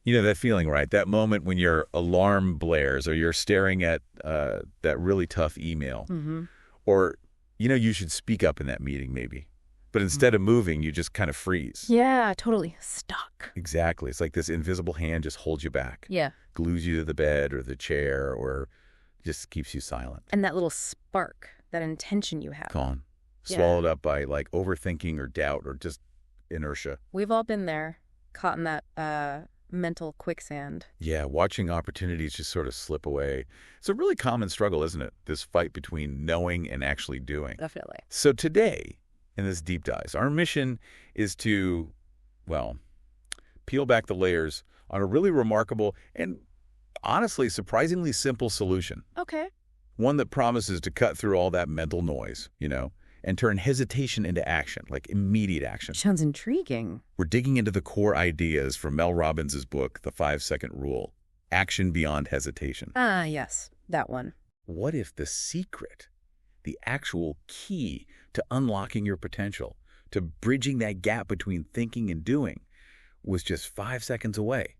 You know that feeling, right? That moment when your alarm blares or you're staring at that really tough email. Or, you should speak up in that meeting maybe. But instead of moving, you just kind of freeze. Yeah, totally. Stuck. Exactly. It's like this invisible hand just holds you back. Yeah. Glues you to the bed or the chair or just keeps you silent. And that little spark, that intention you have. Gone. Yeah. Swallowed up by like overthinking or doubt or just inertia. We've all been there, caught in that mental quicksand. Yeah, watching opportunities just sort of slip away. It's a really common struggle, isn't it? This fight between knowing and actually doing. Definitely. So today, in this deep dive, our mission is to, well, peel back the layers on a really remarkable and honestly surprisingly simple solution. Okay. One that promises to cut through all that mental noise, and turn hesitation into action, like immediate action. Sounds intriguing. We're digging into the core ideas from Mel Robbins' book, The 5-Second Rule, Action Beyond Hesitation. Ah, yes, that one. What if the secret, the actual key to unlocking your potential, to bridging that gap between thinking and doing, was just 5 seconds away?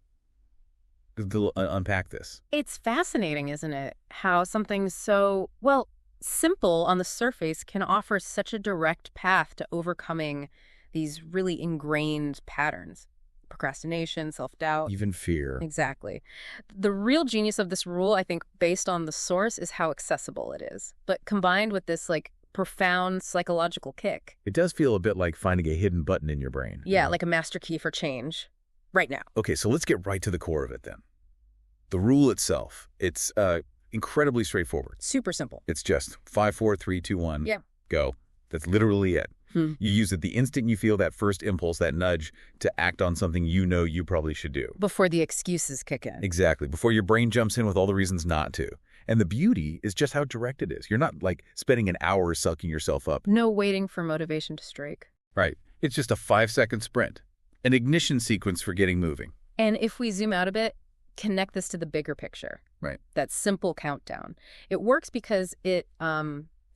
Unpack this. It's fascinating, isn't it? How something so, simple on the surface can offer such a direct path to overcoming these really ingrained patterns. Procrastination, self-doubt. Even fear. Exactly. The real genius of this rule, I think, based on the source, is how accessible it is. But combined with this, profound psychological kick. It does feel a bit like finding a hidden button in your brain. Yeah, like a master key for change. Right now. Okay, so let's get right to the core of it then. The rule itself, it's incredibly straightforward. Super simple. It's just 5, 4, 3, 2, 1, Yeah. go. That's literally it. You use it the instant you feel that first impulse, that nudge to act on something you probably should do. Before the excuses kick in. Exactly. Before your brain jumps in with all the reasons not to. And the beauty is just how direct it is. You're not spending an hour sucking yourself up. No waiting for motivation to strike. Right. It's just a 5-second sprint. An ignition sequence for getting moving. And if we zoom out a bit, connect this to the bigger picture. Right. That simple countdown. It works because it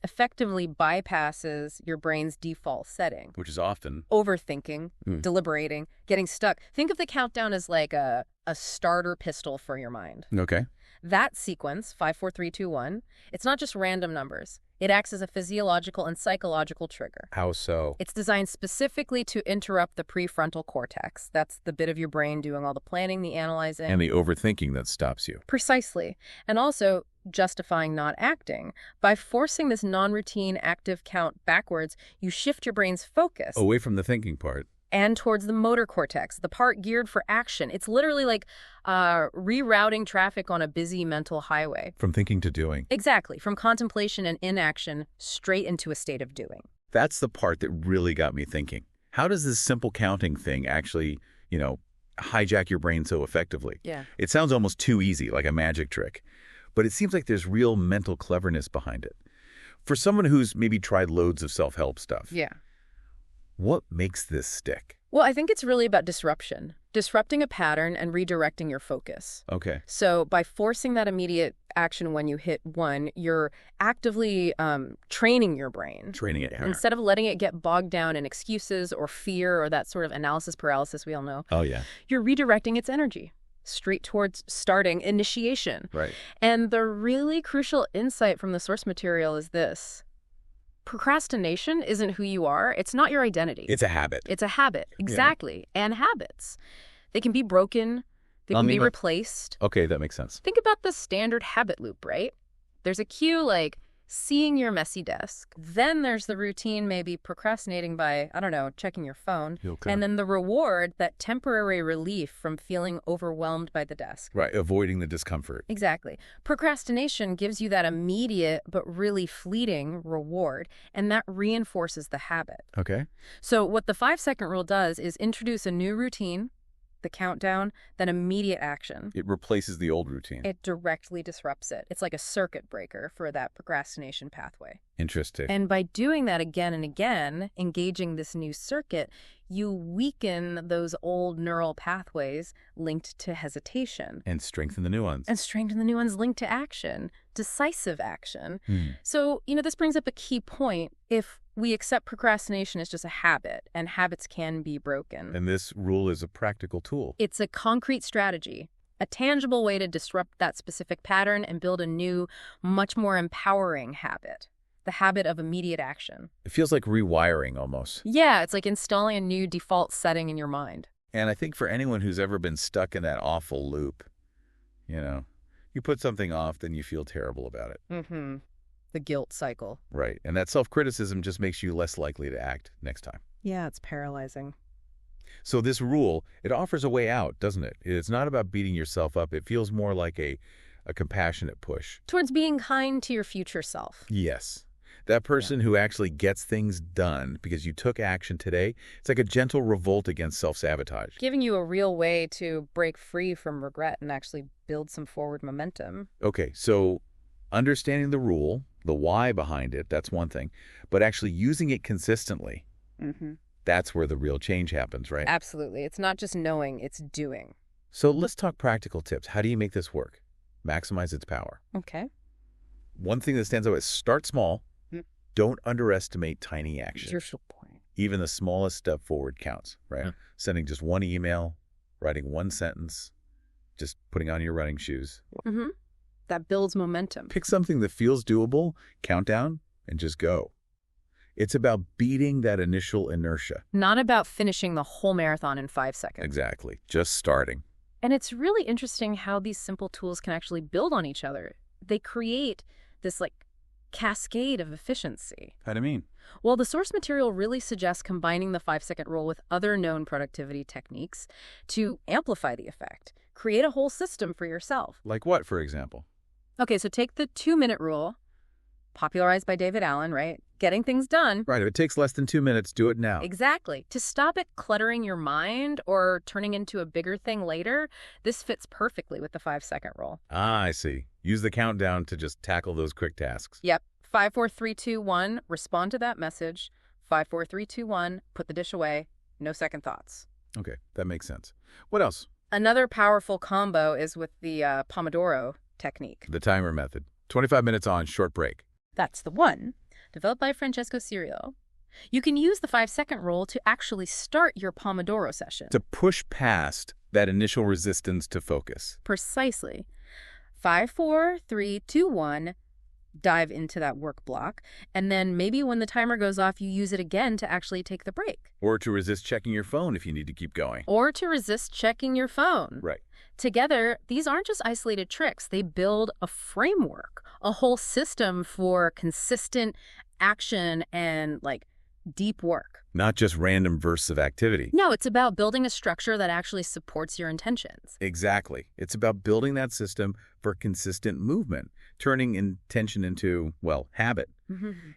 effectively bypasses your brain's default setting. Which is often overthinking, deliberating, getting stuck. Think of the countdown as like a starter pistol for your mind. Okay. That sequence, 5, 4, 3, 2, 1, it's not just random numbers. It acts as a physiological and psychological trigger. How so? It's designed specifically to interrupt the prefrontal cortex. That's the bit of your brain doing all the planning, the analyzing. And the overthinking that stops you. Precisely. And also justifying not acting. By forcing this non-routine active count backwards, you shift your brain's focus. Away from the thinking part. And towards the motor cortex, the part geared for action. It's literally like rerouting traffic on a busy mental highway. From thinking to doing. Exactly. From contemplation and inaction straight into a state of doing. That's the part that really got me thinking. How does this simple counting thing actually, hijack your brain so effectively? Yeah. It sounds almost too easy, like a magic trick. But it seems like there's real mental cleverness behind it. For someone who's maybe tried loads of self-help stuff. Yeah. What makes this stick? Well, I think it's really about disruption. Disrupting a pattern and redirecting your focus. Okay. So by forcing that immediate action when you hit 1, you're actively training your brain. Training it. Instead of letting it get bogged down in excuses or fear or that sort of analysis paralysis we all know. Oh, yeah. You're redirecting its energy straight towards starting initiation. Right. And the really crucial insight from the source material is this. Procrastination isn't who you are. It's not your identity. It's a habit. It's a habit. Exactly. Yeah. And habits. They can be broken. They can be replaced. Okay, that makes sense. Think about the standard habit loop, right? There's a cue like seeing your messy desk. Then there's the routine, maybe procrastinating by, checking your phone. Okay. And then the reward, that temporary relief from feeling overwhelmed by the desk. Right, avoiding the discomfort. Exactly. Procrastination gives you that immediate but really fleeting reward, and that reinforces the habit. Okay. So what the 5-second rule does is introduce a new routine, the countdown, then immediate action. It replaces the old routine. It directly disrupts it. It's like a circuit breaker for that procrastination pathway. Interesting. And by doing that again and again, engaging this new circuit, you weaken those old neural pathways linked to hesitation. And strengthen the new ones. And strengthen the new ones linked to action, decisive action. So, this brings up a key point. If we accept procrastination as just a habit, and habits can be broken. And this rule is a practical tool. It's a concrete strategy, a tangible way to disrupt that specific pattern and build a new, much more empowering habit. The habit of immediate action. It feels like rewiring almost. Yeah, it's like installing a new default setting in your mind. And I think for anyone who's ever been stuck in that awful loop, you put something off, then you feel terrible about it. Mm-hmm. The guilt cycle. Right. And that self-criticism just makes you less likely to act next time. Yeah, it's paralyzing. So this rule, it offers a way out, doesn't it? It's not about beating yourself up. It feels more like a compassionate push. Towards being kind to your future self. Yes. That person who actually gets things done because you took action today, it's like a gentle revolt against self-sabotage. Giving you a real way to break free from regret and actually build some forward momentum. Okay, so understanding the rule, the why behind it, that's one thing. But actually using it consistently, that's where the real change happens, right? Absolutely. It's not just knowing, it's doing. So let's talk practical tips. How do you make this work? Maximize its power. Okay. One thing that stands out is start small. Don't underestimate tiny action. Crucial point. Even the smallest step forward counts, right? Yeah. Sending just one email, writing one sentence, just putting on your running shoes. That builds momentum. Pick something that feels doable, count down, and just go. It's about beating that initial inertia. Not about finishing the whole marathon in 5 seconds. Exactly. Just starting. And it's really interesting how these simple tools can actually build on each other. They create this cascade of efficiency. How do you mean? Well, the source material really suggests combining the 5-second rule with other known productivity techniques to amplify the effect. Create a whole system for yourself. Like what, for example? Okay, so take the 2-minute rule, popularized by David Allen, right? Getting things done. Right, if it takes less than 2 minutes, do it now. Exactly. To stop it cluttering your mind or turning into a bigger thing later, this fits perfectly with the 5-second rule. Ah, I see. Use the countdown to just tackle those quick tasks. Yep. 5, 4, 3, 2, 1. Respond to that message. 5, 4, 3, 2, 1. Put the dish away. No second thoughts. Okay, that makes sense. What else? Another powerful combo is with the Pomodoro technique. The timer method. 25 minutes on, short break. That's the one. Developed by Francesco Cirio. You can use the 5-second rule to actually start your Pomodoro session. To push past that initial resistance to focus. Precisely. 5, 4, 3, 2, 1. Dive into that work block. And then maybe when the timer goes off, you use it again to actually take the break. Or to resist checking your phone if you need to keep going. Or to resist checking your phone. Right. Together, these aren't just isolated tricks. They build a framework, a whole system for consistent action and deep work. Not just random bursts of activity. No, it's about building a structure that actually supports your intentions. Exactly. It's about building that system for consistent movement, turning intention into, habit.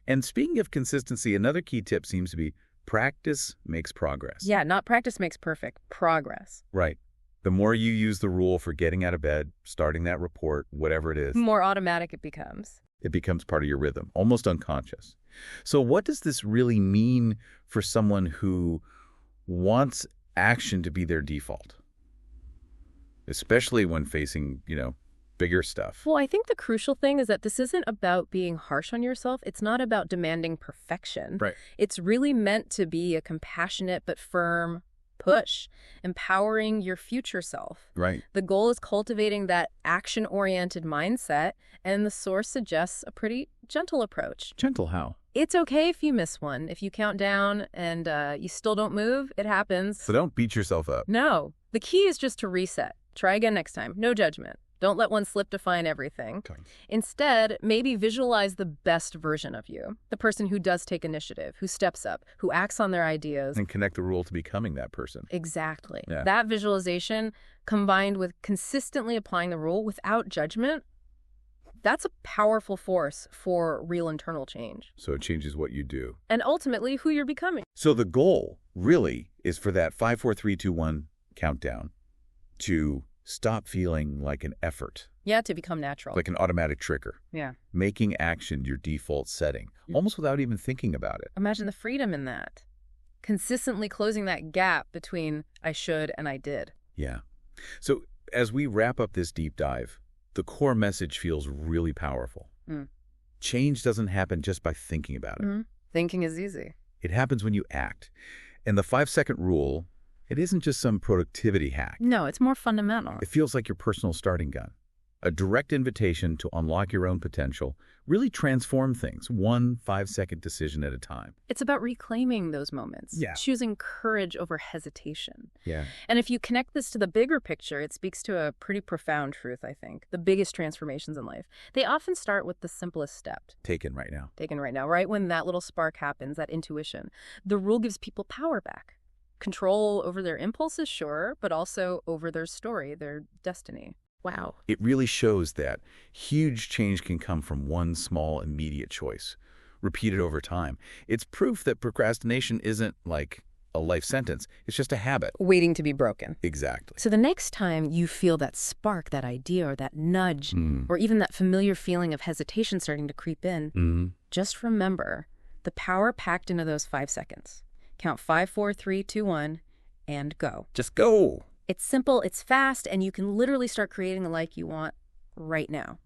And speaking of consistency, another key tip seems to be practice makes progress. Yeah, not practice makes perfect. Progress. Right. The more you use the rule for getting out of bed, starting that report, whatever it is, more automatic it becomes. It becomes part of your rhythm, almost unconscious. So what does this really mean for someone who wants action to be their default? Especially when facing, bigger stuff. Well, I think the crucial thing is that this isn't about being harsh on yourself. It's not about demanding perfection. Right. It's really meant to be a compassionate but firm push, empowering your future self. Right. The goal is cultivating that action-oriented mindset, and the source suggests a pretty gentle approach. Gentle how? It's okay if you miss one. If you count down and you still don't move, it happens. So don't beat yourself up. No. The key is just to reset. Try again next time. No judgment. Don't let one slip define everything. Okay. Instead, maybe visualize the best version of you, the person who does take initiative, who steps up, who acts on their ideas. And connect the rule to becoming that person. Exactly. Yeah. That visualization, combined with consistently applying the rule without judgment, that's a powerful force for real internal change. So it changes what you do. And ultimately, who you're becoming. So the goal really is for that 5, 4, 3, 2, 1 countdown to stop feeling like an effort. Yeah, to become natural. Like an automatic trigger. Yeah. Making action your default setting, almost without even thinking about it. Imagine the freedom in that. Consistently closing that gap between I should and I did. Yeah. So as we wrap up this deep dive, the core message feels really powerful. Change doesn't happen just by thinking about it. Thinking is easy. It happens when you act. And the 5-second rule, it isn't just some productivity hack. No, it's more fundamental. It feels like your personal starting gun. A direct invitation to unlock your own potential, really transform things, one 5-second decision at a time. It's about reclaiming those moments, Yeah. choosing courage over hesitation. Yeah. And if you connect this to the bigger picture, it speaks to a pretty profound truth, I think. The biggest transformations in life, they often start with the simplest step. Taken right now. Taken right now, right when that little spark happens, that intuition. The rule gives people power back. Control over their impulses, sure, but also over their story, their destiny. Wow. It really shows that huge change can come from one small, immediate choice, repeated over time. It's proof that procrastination isn't like a life sentence. It's just a habit. Waiting to be broken. Exactly. So the next time you feel that spark, that idea, or that nudge, or even that familiar feeling of hesitation starting to creep in, just remember the power packed into those 5 seconds. Count 5, 4, 3, 2, 1, and go. Just go. It's simple, it's fast, and you can literally start creating the life you want right now.